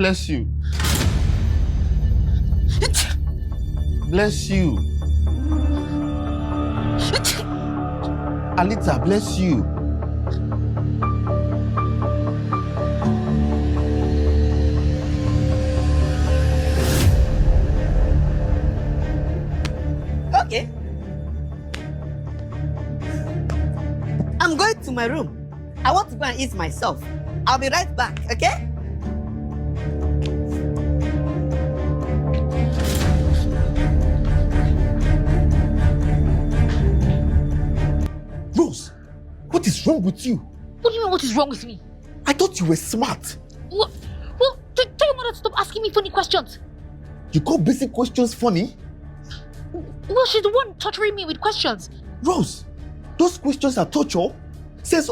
Bless you. Bless you. Alita, bless you. Okay. I'm going to my room. I want to go and eat myself. I'll be right back, okay? Rose, what is wrong with you? What do you mean, what is wrong with me? I thought you were smart. Well, tell your mother to stop asking me funny questions. You call basic questions funny? Well, she's the one torturing me with questions. Rose, those questions are torture. Says